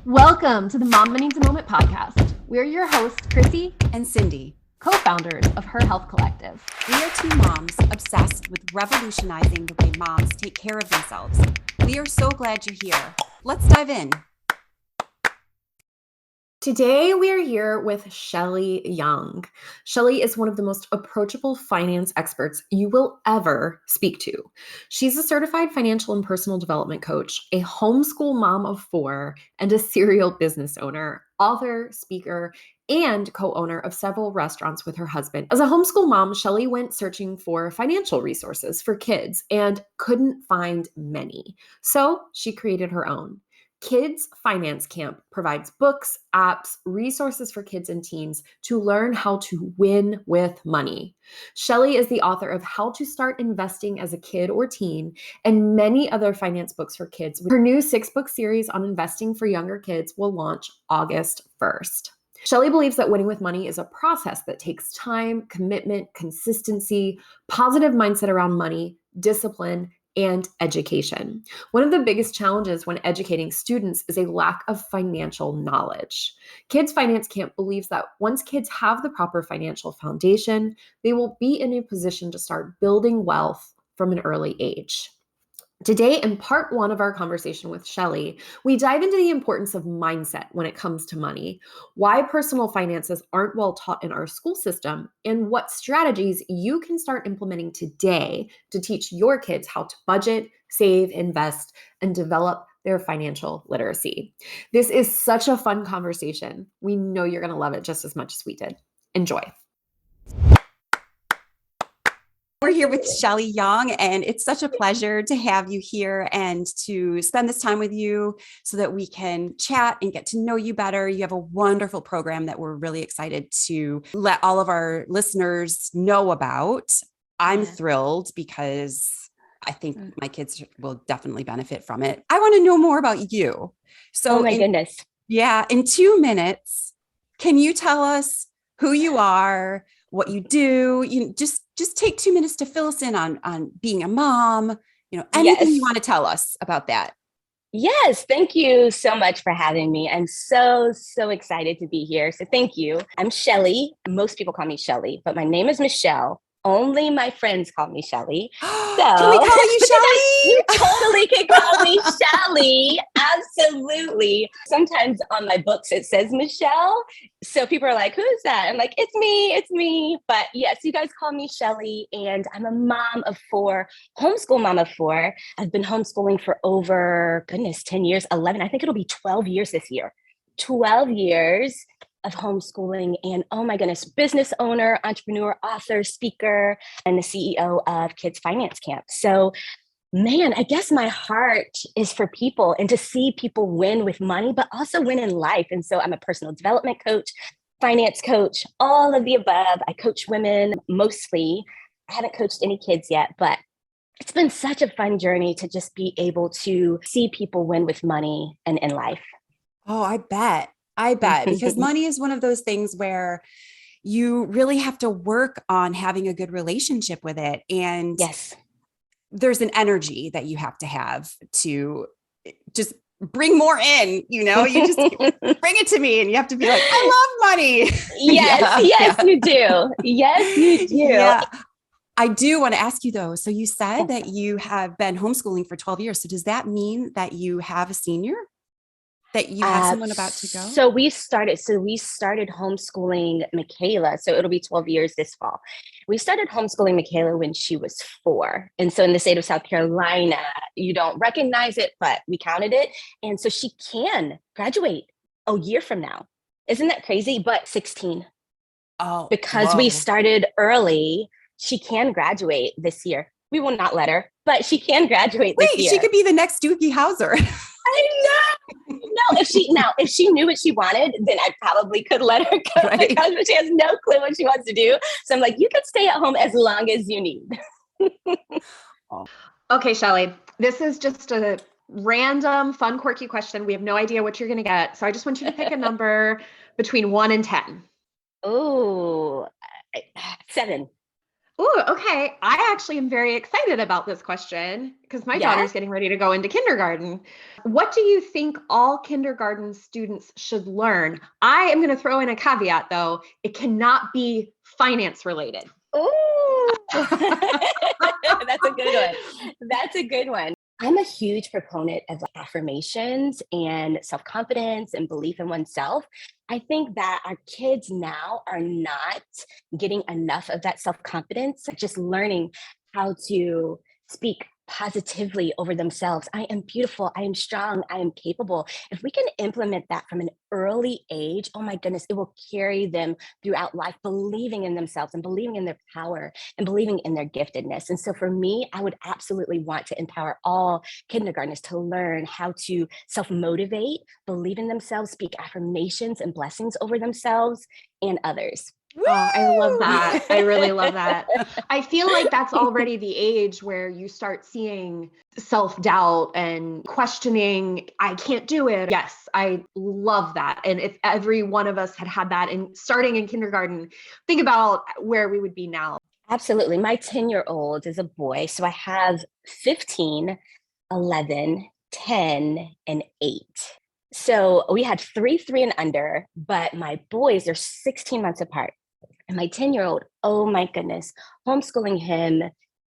Welcome to the Mom Needs a Moment podcast. We're your hosts, Chrissy and Cindy, co-founders of Her Health Collective. We are two moms obsessed with revolutionizing the way moms take care of themselves. We are so glad you're here. Let's dive in. Today, we are here with Shelly Young. Shelly is one of the most approachable finance experts you will ever speak to. She's a certified financial and personal development coach, a homeschool mom of 4, and a serial business owner, author, speaker, and co-owner of several restaurants with her husband. As a homeschool mom, Shelly went searching for financial resources for kids and couldn't find many. So she created her own. Kids Finance Camp provides books, apps, resources for kids and teens to learn how to win with money. Shelly is the author of How to Start Investing as a Kid or Teen and many other finance books for kids. Her new 6-book series on investing for younger kids will launch August 1st. Shelly believes that winning with money is a process that takes time, commitment, consistency, positive mindset around money, discipline, and education. One of the biggest challenges when educating students is a lack of financial knowledge. Kids Finance Camp believes that once kids have the proper financial foundation, they will be in a position to start building wealth from an early age. Today, in part 1 of our conversation with Shelly, we dive into the importance of mindset when it comes to money, why personal finances aren't well taught in our school system, and what strategies you can start implementing today to teach your kids how to budget, save, invest, and develop their financial literacy. This is such a fun conversation. We know you're going to love it just as much as we did. Enjoy. We're here with Shelly Young, and it's such a pleasure to have you here and to spend this time with you so that we can chat and get to know you better. You have a wonderful program that we're really excited to let all of our listeners know about. I'm thrilled because I think my kids will definitely benefit from it. I want to know more about you. So, oh my goodness. Yeah, in 2 minutes, can you tell us who you are, what you do? Just take 2 minutes to fill us in on being a mom, anything you want to tell us about that. Yes. Thank you so much for having me. I'm so excited to be here. So thank you. I'm Shelly. Most people call me Shelly, but my name is Michelle. Only my friends call me Shelly. So can we call you Shelly? You totally can call me Shelly. Absolutely. Sometimes on my books, it says Michelle. So people are like, who's that? I'm like, it's me. But yes, you guys call me Shelly, and I'm a mom of 4, homeschool mom of 4. I've been homeschooling for over, 10 years, 11. I think it'll be 12 years this year. 12 years of homeschooling, and oh my goodness, business owner, entrepreneur, author, speaker, and the CEO of Kids Finance Camp. So man, I guess my heart is for people and to see people win with money, but also win in life. And so I'm a personal development coach, finance coach, all of the above. I coach women mostly. I haven't coached any kids yet, but it's been such a fun journey to just be able to see people win with money and in life. Oh, I bet. Because money is one of those things where you really have to work on having a good relationship with it. And yes, there's an energy that you have to just bring more in, you just bring it to me, and you have to be like, I love money. Yes, you do. Yes, you do. Yeah. I do want to ask you though. So you said that you have been homeschooling for 12 years. So does that mean that you have a senior? That you have someone about to go? So we started homeschooling Michaela. So it'll be 12 years this fall. We started homeschooling Michaela when she was 4. And so in the state of South Carolina, you don't recognize it, but we counted it. And so she can graduate a year from now. Isn't that crazy? But 16. Oh, because we started early, she can graduate this year. We will not let her, but she can graduate this year. She could be the next Doogie Howser. I know. No, if she knew what she wanted, then I probably could let her go, right? Because she has no clue what she wants to do. So I'm like, you can stay at home as long as you need. Okay, Shelly, this is just a random, fun, quirky question. We have no idea what you're going to get. So I just want you to pick a number between 1 and 10. Oh, 7. Ooh, okay. I actually am very excited about this question because my Yeah. daughter's getting ready to go into kindergarten. What do you think all kindergarten students should learn? I am going to throw in a caveat though. It cannot be finance related. Ooh, that's a good one. That's a good one. I'm a huge proponent of affirmations and self confidence and belief in oneself. I think that our kids now are not getting enough of that self confidence, just learning how to speak positively over themselves. I am beautiful. I am strong. I am capable. If we can implement that from an early age, oh my goodness, it will carry them throughout life, believing in themselves and believing in their power and believing in their giftedness. And so for me, I would absolutely want to empower all kindergartners to learn how to self motivate, believe in themselves, speak affirmations and blessings over themselves and others. Oh, I love Woo! that. I really love that. I feel like that's already the age where you start seeing self-doubt and questioning, I can't do it. Yes, I love that. And if every one of us had had that in starting in kindergarten, think about where we would be now. Absolutely. My 10-year-old is a boy. So I have 15, 11, 10, and 8. So we had three and under, but my boys are 16 months apart. And my 10-year-old, oh my goodness, homeschooling him,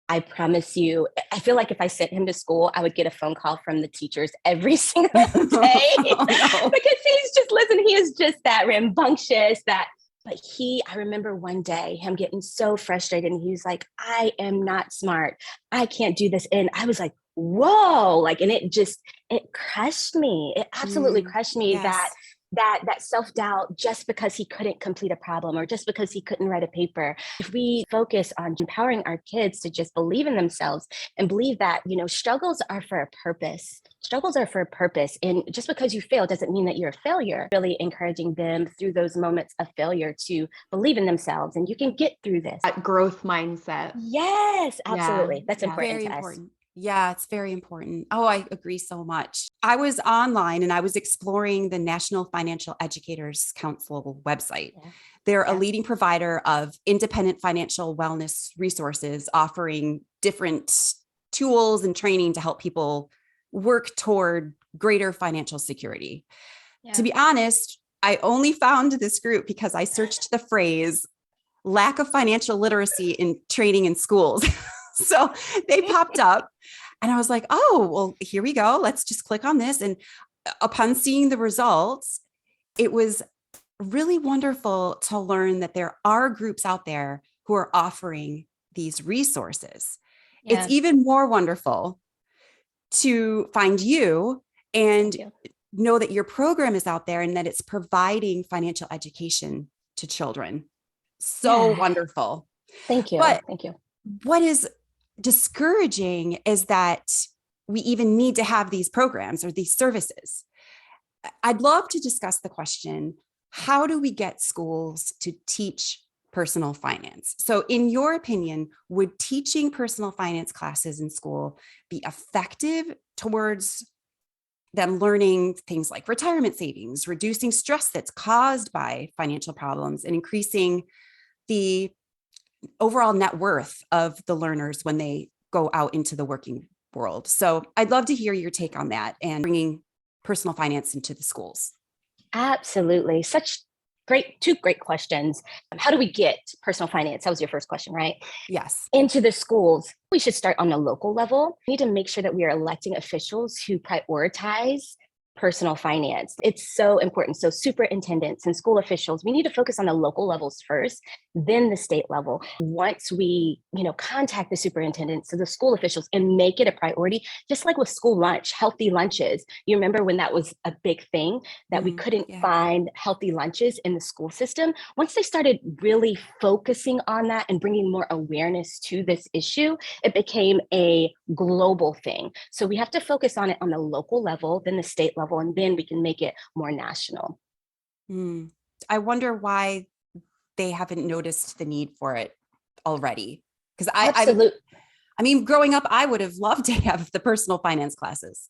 I promise you, I feel like if I sent him to school, I would get a phone call from the teachers every single day Oh, no. because he's just, listen, he is just that rambunctious, but I remember one day him getting so frustrated and he was like, I am not smart. I can't do this. And I was like, whoa, like, and it crushed me. It absolutely crushed me that Yes. that self-doubt just because he couldn't complete a problem or just because he couldn't write a paper. If we focus on empowering our kids to just believe in themselves and believe that, struggles are for a purpose. Struggles are for a purpose. And just because you fail doesn't mean that you're a failure. Really encouraging them through those moments of failure to believe in themselves and you can get through this. That growth mindset. Yes, Yeah. absolutely. That's Yeah. important Very to us. important. Yeah, it's very important. Oh, I agree so much. I was online and I was exploring the National Financial Educators Council website. Yeah. They're a Yeah. leading provider of independent financial wellness resources, offering different tools and training to help people work toward greater financial security. Yeah. To be honest, I only found this group because I searched the phrase lack of financial literacy in training in schools. So they popped up and I was like, oh, well, here we go. Let's just click on this. And upon seeing the results, it was really wonderful to learn that there are groups out there who are offering these resources. It's Yeah. even more wonderful to find you and Thank you. know that your program is out there and that it's providing financial education to children. So Yeah. wonderful. Thank you. But Thank you. what is discouraging is that we even need to have these programs or these services. I'd love to discuss the question, how do we get schools to teach personal finance? So in your opinion, would teaching personal finance classes in school be effective towards them learning things like retirement savings, reducing stress that's caused by financial problems, and increasing the overall net worth of the learners when they go out into the working world? So I'd love to hear your take on that and bringing personal finance into the schools. Absolutely. Two great questions. How do we get personal finance? That was your first question, right? Yes. Into the schools. We should start on the local level. We need to make sure that we are electing officials who prioritize personal finance. It's so important. So superintendents and school officials, we need to focus on the local levels first, then the state level. Once we, contact the superintendents, so the school officials, and make it a priority, just like with school lunch, healthy lunches. You remember when that was a big thing that we couldn't find healthy lunches in the school system? Once they started really focusing on that and bringing more awareness to this issue, it became a global thing. So we have to focus on it on the local level, then the state level, and then we can make it more national. I wonder why they haven't noticed the need for it already. Because I mean, growing up, I would have loved to have the personal finance classes.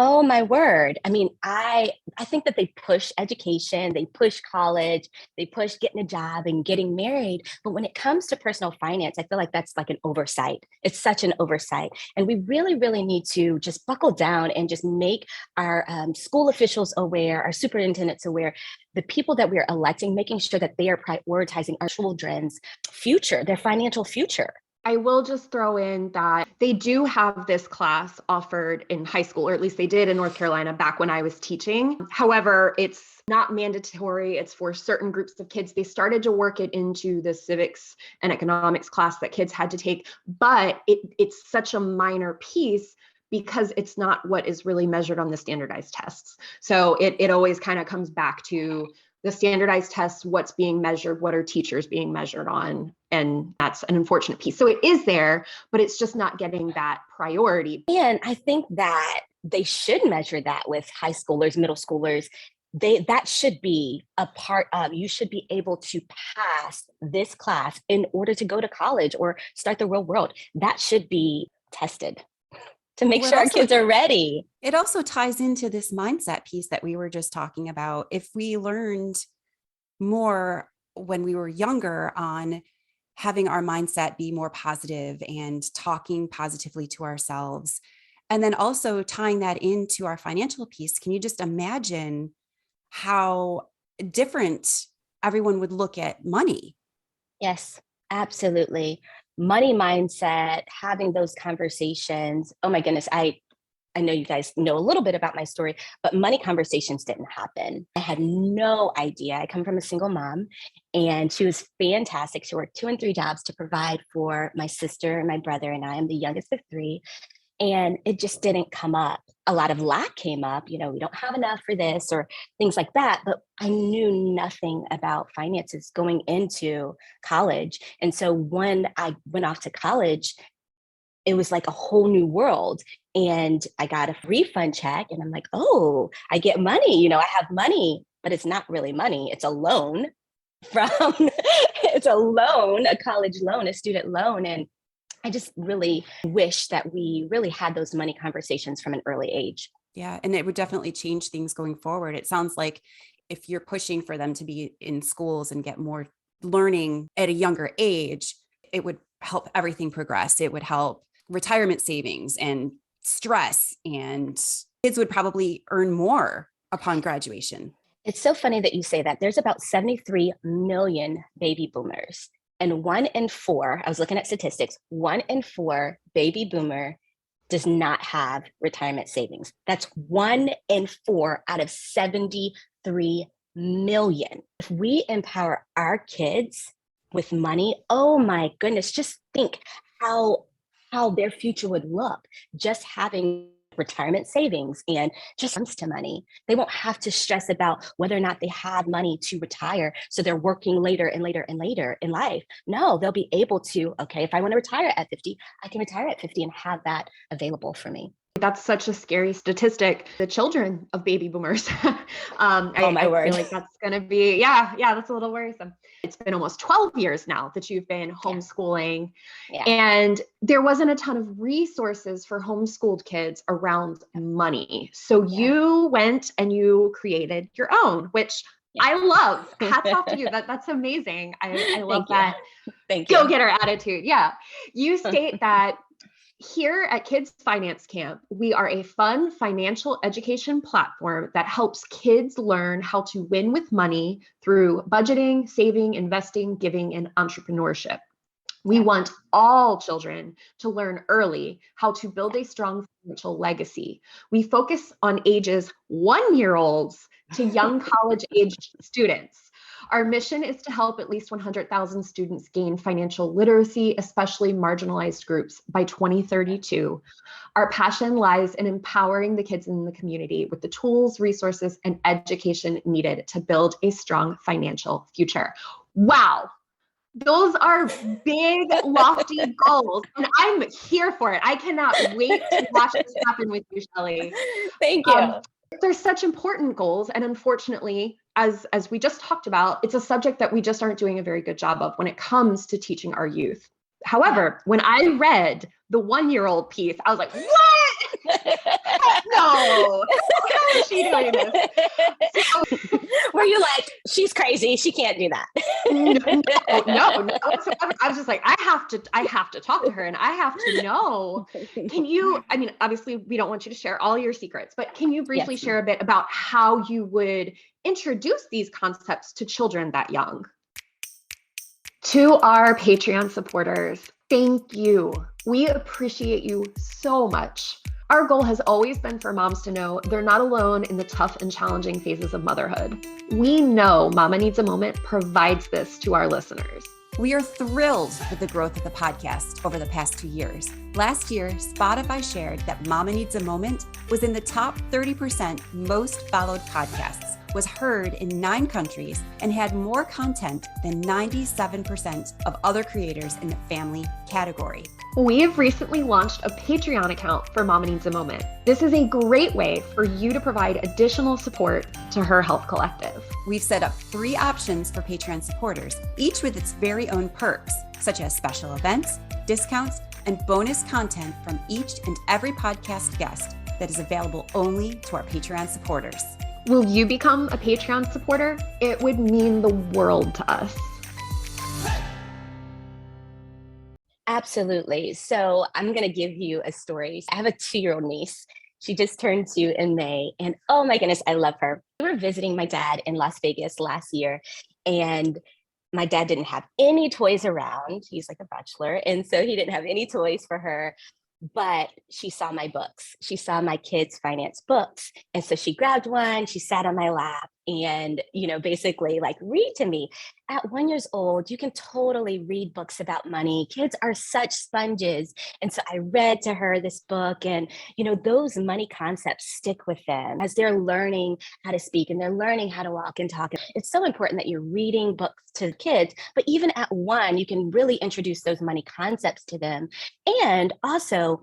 Oh my word. I mean, I think that they push education, they push college, they push getting a job and getting married. But when it comes to personal finance, I feel like that's like an oversight. It's such an oversight. And we really, really need to just buckle down and just make our school officials aware, our superintendents aware, the people that we are electing, making sure that they are prioritizing our children's future, their financial future. I will just throw in that they do have this class offered in high school, or at least they did in North Carolina back when I was teaching. However, it's not mandatory. It's for certain groups of kids. They started to work it into the civics and economics class that kids had to take, but it's such a minor piece because it's not what is really measured on the standardized tests. So it always kind of comes back to the standardized tests, what's being measured, what are teachers being measured on, and that's an unfortunate piece. So it is there, but it's just not getting that priority. And I think that they should measure that with high schoolers, middle schoolers. That should be a part of, you should be able to pass this class in order to go to college or start the real world. That should be tested to make sure our kids are ready. It also ties into this mindset piece that we were just talking about. If we learned more when we were younger on having our mindset be more positive and talking positively to ourselves, and then also tying that into our financial piece, can you just imagine how different everyone would look at money? Yes, absolutely. Money mindset, having those conversations. Oh my goodness, I know you guys know a little bit about my story, but money conversations didn't happen. I had no idea. I come from a single mom, and she was fantastic. She worked 2 and 3 jobs to provide for my sister and my brother and I. I'm the youngest of 3. And it just didn't come up. A lot of lack came up, we don't have enough for this or things like that. But I knew nothing about finances going into college. And so when I went off to college, it was like a whole new world. And I got a refund check and I'm like, oh, I get money, I have money, but it's not really money. It's a loan from, it's a loan, a college loan, a student loan. And I just really wish that we really had those money conversations from an early age. Yeah. And it would definitely change things going forward. It sounds like if you're pushing for them to be in schools and get more learning at a younger age, it would help everything progress. It would help retirement savings and stress, and kids would probably earn more upon graduation. It's so funny that you say that. There's about 73 million baby boomers. And 1 in 4, I was looking at statistics, 1 in 4 baby boomer does not have retirement savings. That's 1 in 4 out of 73 million. If we empower our kids with money, oh my goodness, just think how their future would look, just having retirement savings and just comes to money. They won't have to stress about whether or not they have money to retire. So they're working later and later and later in life. No, they'll be able to, okay, if I want to retire at 50, I can retire at 50 and have that available for me. That's such a scary statistic. The children of baby boomers. Oh my word. I feel like that's going to be, yeah, that's a little worrisome. It's been almost 12 years now that you've been homeschooling. Yeah. And there wasn't a ton of resources for homeschooled kids around money. So you went and you created your own, which I love. Hats off to you. That's amazing. I love that. Thank you. Go-getter attitude. Yeah. You state that here at Kids Finance Camp, we are a fun financial education platform that helps kids learn how to win with money through budgeting, saving, investing, giving, and entrepreneurship. We want all children to learn early how to build a strong financial legacy. We focus on ages 1-year-olds to young college-aged students. Our mission is to help at least 100,000 students gain financial literacy, especially marginalized groups, by 2032. Our passion lies in empowering the kids in the community with the tools, resources, and education needed to build a strong financial future. Wow. Those are big, lofty goals, and I'm here for it. I cannot wait to watch this happen with you, Shelly. Thank you. They're such important goals, and unfortunately, as we just talked about, it's a subject that we just aren't doing a very good job of when it comes to teaching our youth. However, when I read the 1-year-old piece, I was like, what? No, how is she doing this? So, Were you like, she's crazy, she can't do that? no whatsoever. I was just like, I have to talk to her, and I have to know. Can you, I mean, obviously we don't want you to share all your secrets, but can you briefly Yes. share a bit about how you would introduce these concepts to children that young? To our Patreon supporters, thank you. We appreciate you so much. Our goal has always been for moms to know they're not alone in the tough and challenging phases of motherhood. We know Mama Needs a Moment provides this to our listeners. We are thrilled with the growth of the podcast over the past 2 years. Last year, Spotify shared that Mama Needs a Moment was in the top 30% most followed podcasts, was heard in 9 countries, and had more content than 97% of other creators in the family category. We have recently launched a Patreon account for Mama Needs a Moment. This is a great way for you to provide additional support to Her Health Collective. We've set up 3 options for Patreon supporters, each with its very own perks, such as special events, discounts, and bonus content from each and every podcast guest that is available only to our Patreon supporters. Will you become a Patreon supporter? It would mean the world to us. Absolutely. So I'm going to give you a story. I have a 2-year-old niece. She just turned 2 in May, and oh my goodness, I love her. We were visiting my dad in Las Vegas last year, and my dad didn't have any toys around. He's like a bachelor, and so he didn't have any toys for her. But she saw my books. She saw my kids' finance books. And so she grabbed one, she sat on my lap and, basically like, read to me. At 1 year old, you can totally read books about money. Kids are such sponges. And so I read to her this book, and, those money concepts stick with them as they're learning how to speak and they're learning how to walk and talk. It's so important that you're reading books to kids, but even at 1, you can really introduce those money concepts to them. And also,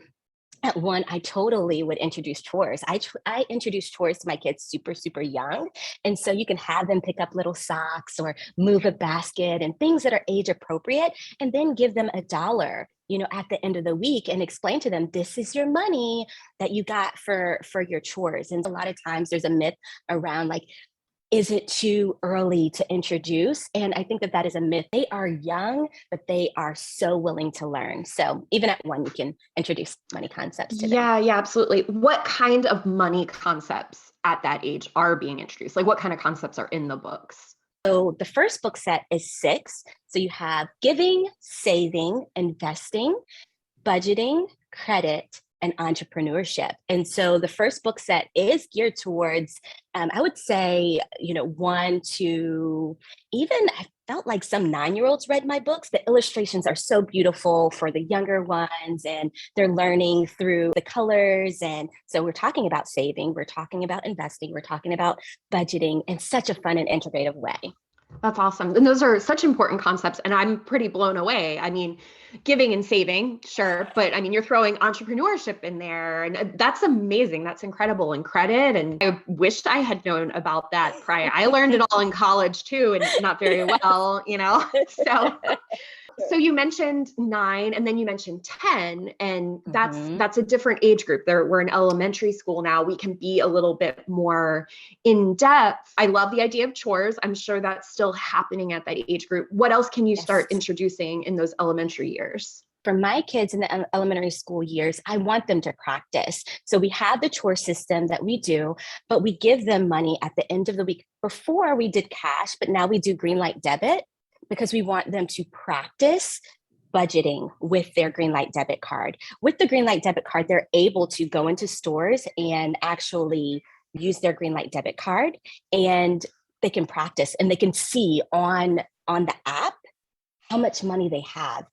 at 1, I totally would introduce chores. I introduce chores to my kids super, super young. And so you can have them pick up little socks or move a basket and things that are age appropriate, and then give them $1, at the end of the week, and explain to them, this is your money that you got for your chores. And a lot of times there's a myth around like, is it too early to introduce? And I think that is a myth. They are young, but they are so willing to learn. So even at 1, you can introduce money concepts to them. Yeah, absolutely. What kind of money concepts at that age are being introduced? Like, what kind of concepts are in the books? So the first book set is 6. So you have giving, saving, investing, budgeting, credit, and entrepreneurship. And so the first book set is geared towards, I would say, 1 to even, I felt like some 9-year-olds read my books. The illustrations are so beautiful for the younger ones, and they're learning through the colors. And so we're talking about saving, we're talking about investing, we're talking about budgeting in such a fun and integrative way. That's awesome. And those are such important concepts. And I'm pretty blown away. I mean, giving and saving, sure. But I mean, you're throwing entrepreneurship in there, and that's amazing. That's incredible. And credit. And I wished I had known about that prior. I learned it all in college too, and not very well, So you mentioned 9, and then you mentioned 10, and that's a different age group. We're in elementary school now. We can be a little bit more in depth. I love the idea of chores. I'm sure that's still happening at that age group. What else can you start introducing in those elementary years? For my kids in the elementary school years, I want them to practice. So we have the chore system that we do, but we give them money at the end of the week. Before we did cash, but now we do green light debit, because we want them to practice budgeting with their green light debit card. With the green light debit card, they're able to go into stores and actually use their green light debit card, and they can practice, and they can see on the app how much money they have.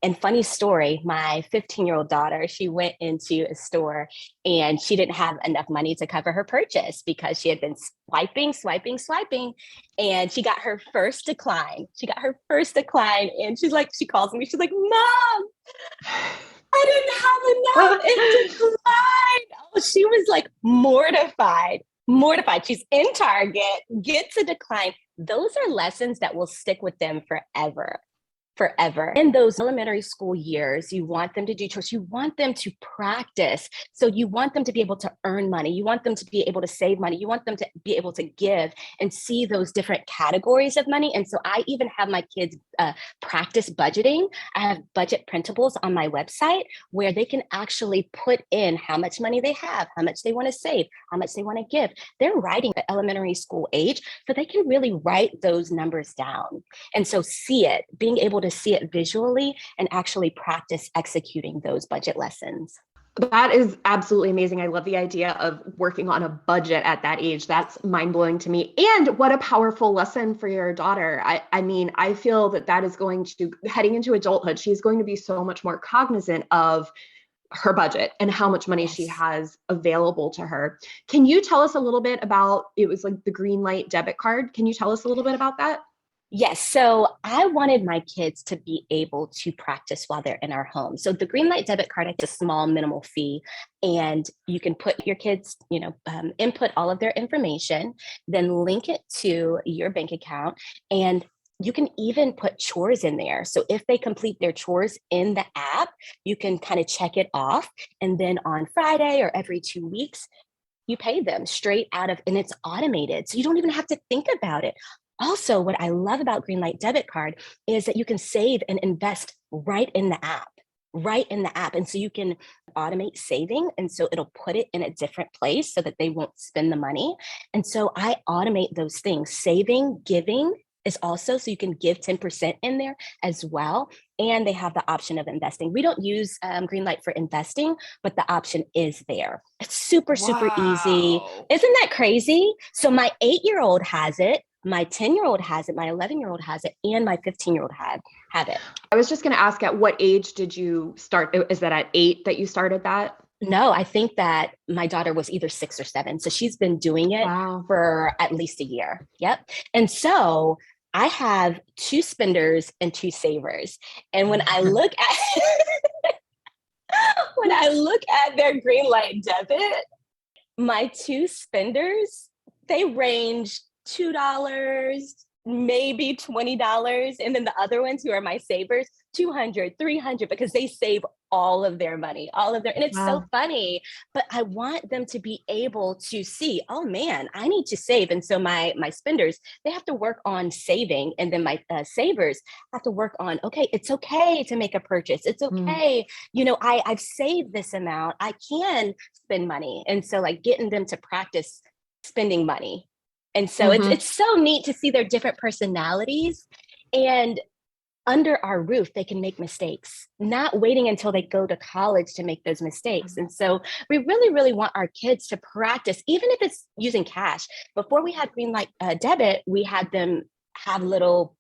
And funny story, my 15-year-old daughter, she went into a store and she didn't have enough money to cover her purchase because she had been swiping, and she got her first decline. And she calls me, she's like, Mom, I didn't have enough. It declined. Oh, she was like mortified. She's in Target, gets a decline. Those are lessons that will stick with them forever. forever. In those elementary school years, you want them to do chores, you want them to practice. So you want them to be able to earn money, you want them to be able to save money, you want them to be able to give and see those different categories of money. And so I even have my kids practice budgeting. I have budget printables on my website where they can actually put in how much money they have, how much they want to save, how much they want to give. They're writing at elementary school age, so they can really write those numbers down. And so see it, being able to see it visually and actually practice executing those budget lessons. That is absolutely amazing. I love the idea of working on a budget at that age. That's mind-blowing to me. And what a powerful lesson for your daughter. I mean, I feel that is going to, heading into adulthood, she's going to be so much more cognizant of her budget and how much money she has available to her. Can you tell us a little bit about, it was like the Greenlight debit card. Can you tell us a little bit about that? Yes. So I wanted my kids to be able to practice while they're in our home. So the Greenlight debit card, it's a small minimal fee, and you can put your kids, input all of their information, then link it to your bank account. And you can even put chores in there. So if they complete their chores in the app, you can kind of check it off. And then on Friday or every 2 weeks, you pay them straight out of, and it's automated. So you don't even have to think about it. Also, what I love about Greenlight debit card is that you can save and invest right in the app, right in the app. And so you can automate saving. And so it'll put it in a different place so that they won't spend the money. And so I automate those things. Saving, giving is also, so you can give 10% in there as well. And they have the option of investing. We don't use Greenlight for investing, but the option is there. It's super, super easy. Isn't that crazy? So my 8-year-old has it. My 10-year-old has it, my 11-year-old has it, and my 15-year-old have it. I was just going to ask, at what age did you start? Is that at 8 that you started that? No, I think that my daughter was either 6 or 7. So she's been doing it for at least a year. Yep. And so I have 2 spenders and 2 savers. And when I look at their Greenlight debit, my 2 spenders, they range $2, maybe $20. And then the other ones who are my savers, $200, $300, because they save all of their money, and it's so funny, but I want them to be able to see, oh man, I need to save. And so my spenders, they have to work on saving. And then my savers have to work on, okay, it's okay to make a purchase. It's okay. I've saved this amount. I can spend money. And so like getting them to practice spending money. And so it's so neat to see their different personalities, and under our roof, they can make mistakes, not waiting until they go to college to make those mistakes. And so we really, really want our kids to practice, even if it's using cash. Before we had Greenlight debit, we had them have little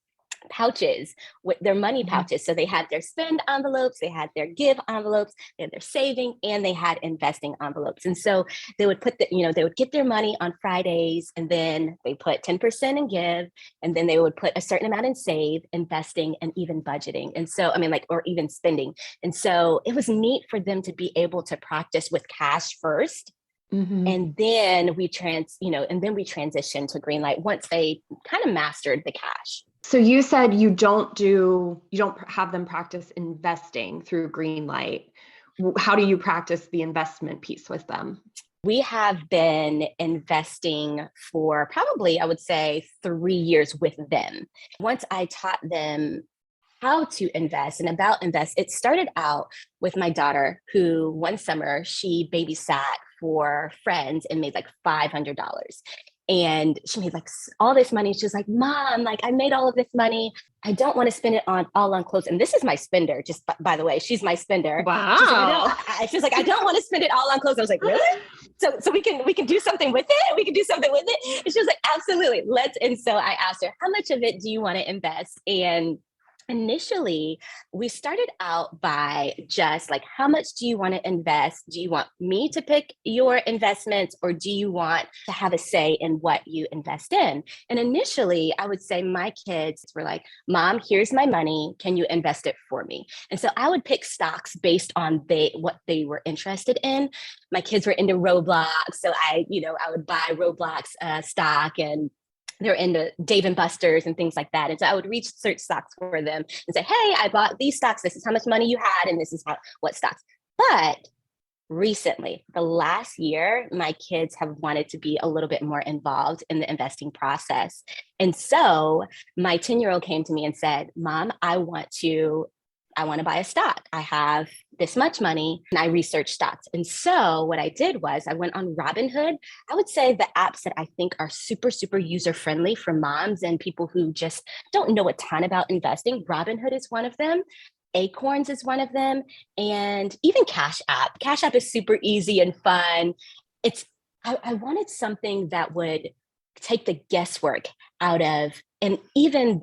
pouches with their money pouches. So they had their spend envelopes, they had their give envelopes, they had their saving, and they had investing envelopes. And so they would put they would get their money on Fridays, and then they put 10% in give, and then they would put a certain amount in save, investing, and even budgeting. And so, or even spending. And so it was neat for them to be able to practice with cash first. And then we transition to Greenlight once they kind of mastered the cash. So you said you don't have them practice investing through Greenlight. How do you practice the investment piece with them? We have been investing for probably, I would say, 3 years with them. Once I taught them how to invest and about invest, it started out with my daughter, who one summer she babysat for friends and made like $500. And she made like all this money. She was like, Mom, like I made all of this money. I don't want to spend it all on clothes. And this is my spender, just by the way, she's my spender. Wow. She was like, I don't want to spend it all on clothes. I was like, really? So we can do something with it. We can do something with it. And she was like, absolutely. And so I asked her, how much of it do you want to invest? And initially, we started out by just like, how much do you want to invest? Do you want me to pick your investments, or do you want to have a say in what you invest in? And initially, I would say my kids were like, Mom, here's my money. Can you invest it for me? And so I would pick stocks based on what they were interested in. My kids were into Roblox. So I would buy Roblox stock, and they're into Dave and Buster's and things like that. And so I would research stocks for them and say, hey, I bought these stocks. This is how much money you had. And this is what stocks. But recently, the last year, my kids have wanted to be a little bit more involved in the investing process. And so my 10-year-old came to me and said, Mom, I want to buy a stock. I have this much money and I researched stocks. And so what I did was I went on Robinhood. I would say the apps that I think are super, super user friendly for moms and people who just don't know a ton about investing. Robinhood is one of them. Acorns is one of them. And even Cash App. Cash App is super easy and fun. I wanted something that would take the guesswork out of, and even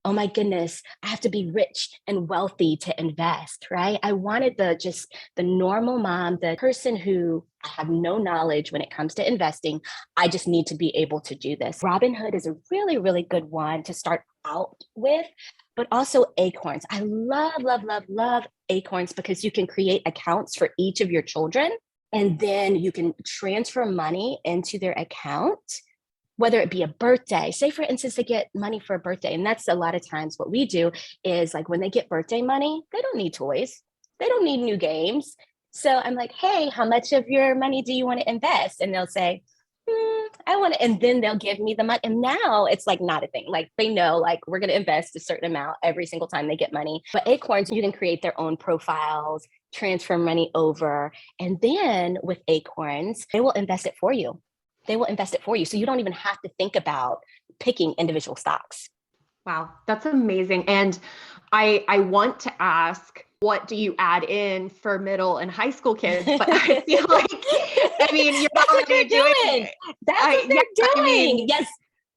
oh my goodness, I have to be rich and wealthy to invest, right? I wanted the normal mom, the person who I have no knowledge when it comes to investing. I just need to be able to do this. Robinhood is a really, really good one to start out with, but also Acorns. I love, love, love, love Acorns because you can create accounts for each of your children, and then you can transfer money into their account, whether it be a birthday. Say, for instance, they get money for a birthday. And that's a lot of times what we do is like when they get birthday money, they don't need toys. They don't need new games. So I'm like, hey, how much of your money do you want to invest? And they'll say, I want to, and then they'll give me the money. And now it's like not a thing. Like they know, like we're going to invest a certain amount every single time they get money. But Acorns, you can create their own profiles, transfer money over. And then with Acorns, they will invest it for you. They will invest it for you. So you don't even have to think about picking individual stocks. Wow, that's amazing. And I want to ask, what do you add in for middle and high school kids? But I feel like, I mean, you're That's what already they're doing. That's what they're doing. I mean, yes.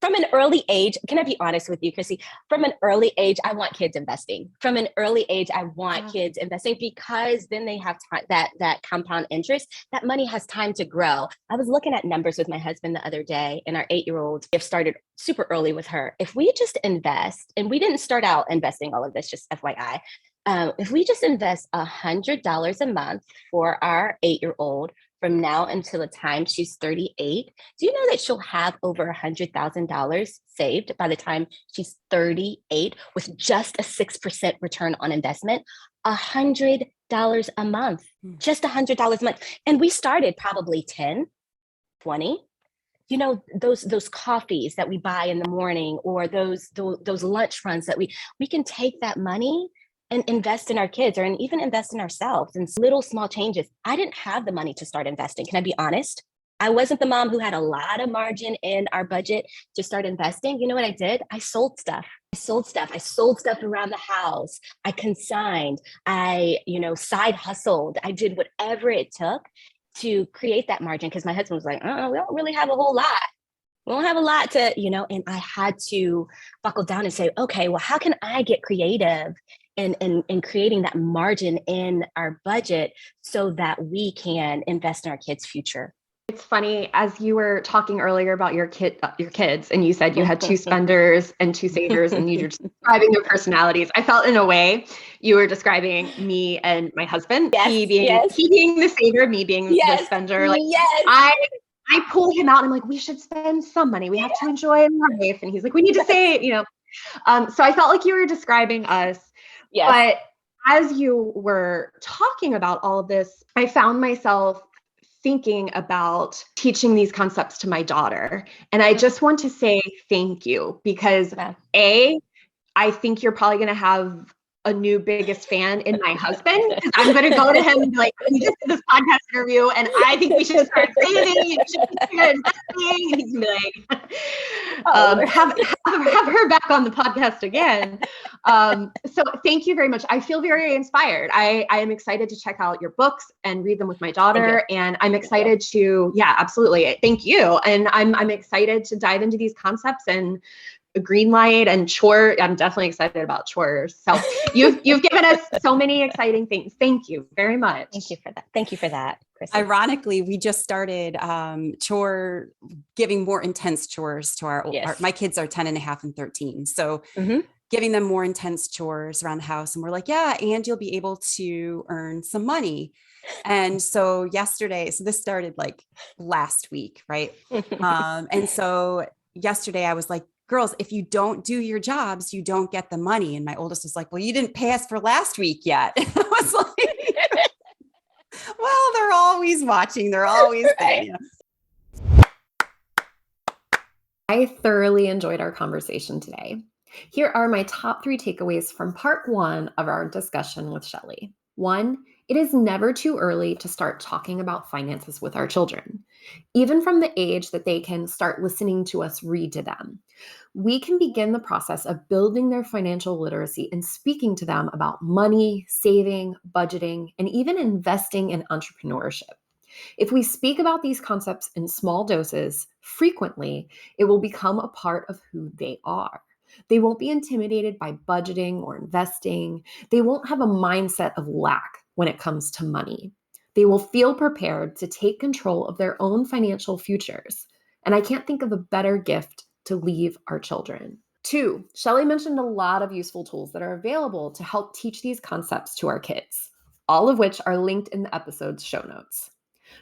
From an early age, can I be honest with you, Chrissy? From an early age, I want kids investing. From an early age, I want kids investing because then they have time, that compound interest. That money has time to grow. I was looking at numbers with my husband the other day, and our 8-year-old started super early with her. If we just invest, and we didn't start out investing all of this, just FYI, if we just invest $100 a month for our 8-year-old from now until the time she's 38, do you know that she'll have over $100,000 saved by the time she's 38 with just a 6% return on investment? $100 a month, just $100 a month. And we started probably 10, 20. You know, those coffees that we buy in the morning, or those lunch runs that we can take that money and invest in our kids, or and even invest in ourselves in little small changes. I didn't have the money to start investing. Can I be honest? I wasn't the mom who had a lot of margin in our budget to start investing. You know what I did? I sold stuff. I sold stuff around the house. I consigned. I, side hustled. I did whatever it took to create that margin, because my husband was like, oh, we don't really have a whole lot. We don't have a lot to, and I had to buckle down and say, okay, well, how can I get creative in creating that margin in our budget so that we can invest in our kids' future? It's funny, as you were talking earlier about your kids, and you said you had 2 spenders and 2 savers, and you were describing their personalities. I felt in a way you were describing me and my husband. Yes, he being the saver, me being the spender. Like I pull him out and I'm like, we should spend some money. We have to enjoy life. And he's like, we need to save, So I felt like you were describing us. Yes. But as you were talking about all of this, I found myself thinking about teaching these concepts to my daughter. And I just want to say thank you, because I think you're probably going to have a new biggest fan in my husband, because I'm going to go to him and be like, we just did this podcast interview and I think we should start saving, you should consider investing. And he's going to be like, have her back on the podcast again. So thank you very much. I feel very inspired. I am excited to check out your books and read them with my daughter. And I'm excited to, absolutely. Thank you. And I'm excited to dive into these concepts and green light and chore. I'm definitely excited about chores. So you've given us so many exciting things. Thank you very much. Thank you for that, Chrissy. Ironically, we just started giving more intense chores to my kids are 10 and a half and 13. So giving them more intense chores around the house. And we're like, and you'll be able to earn some money. And so this started like last week, right? And so yesterday I was like, girls, if you don't do your jobs, you don't get the money. And my oldest was like, well, you didn't pay us for last week yet. And I was like, well, they're always watching. They're always there. You know? I thoroughly enjoyed our conversation today. Here are my top 3 takeaways from part 1 of our discussion with Shelly. 1, it is never too early to start talking about finances with our children. Even from the age that they can start listening to us read to them, we can begin the process of building their financial literacy and speaking to them about money, saving, budgeting, and even investing in entrepreneurship. If we speak about these concepts in small doses frequently, it will become a part of who they are. They won't be intimidated by budgeting or investing. They won't have a mindset of lack when it comes to money. They will feel prepared to take control of their own financial futures. And I can't think of a better gift to leave our children. 2, Shelly mentioned a lot of useful tools that are available to help teach these concepts to our kids, all of which are linked in the episode's show notes.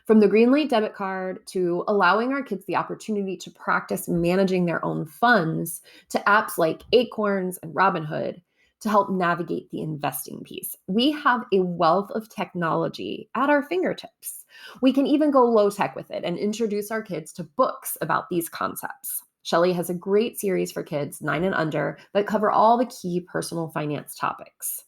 From the Greenlight debit card to allowing our kids the opportunity to practice managing their own funds to apps like Acorns and Robinhood to help navigate the investing piece. We have a wealth of technology at our fingertips. We can even go low tech with it and introduce our kids to books about these concepts. Shelly has a great series for kids 9 and under that cover all the key personal finance topics.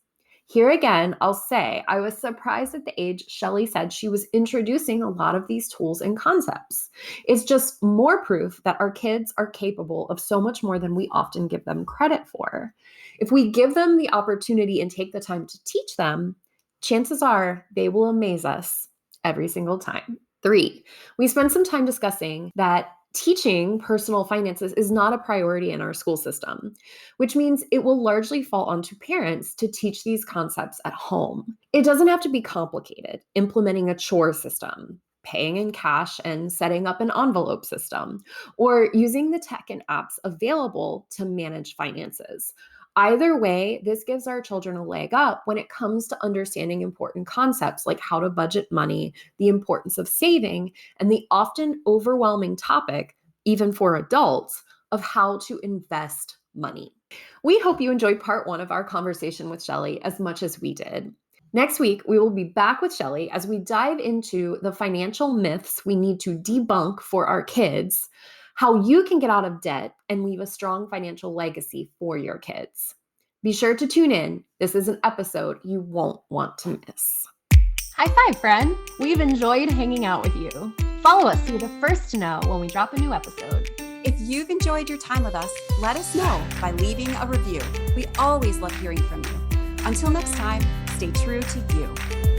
Here again, I'll say I was surprised at the age Shelly said she was introducing a lot of these tools and concepts. It's just more proof that our kids are capable of so much more than we often give them credit for. If we give them the opportunity and take the time to teach them, chances are they will amaze us every single time. 3, we spent some time discussing that teaching personal finances is not a priority in our school system, which means it will largely fall onto parents to teach these concepts at home. It doesn't have to be complicated. Implementing a chore system, paying in cash and setting up an envelope system, or using the tech and apps available to manage finances. Either way, this gives our children a leg up when it comes to understanding important concepts like how to budget money, the importance of saving, and the often overwhelming topic, even for adults, of how to invest money. We hope you enjoyed part 1 of our conversation with Shelly as much as we did. Next week, we will be back with Shelly as we dive into the financial myths we need to debunk for our kids, how you can get out of debt and leave a strong financial legacy for your kids. Be sure to tune in. This is an episode you won't want to miss. High five, friend. We've enjoyed hanging out with you. Follow us so you're the first to know when we drop a new episode. If you've enjoyed your time with us, let us know by leaving a review. We always love hearing from you. Until next time, stay true to you.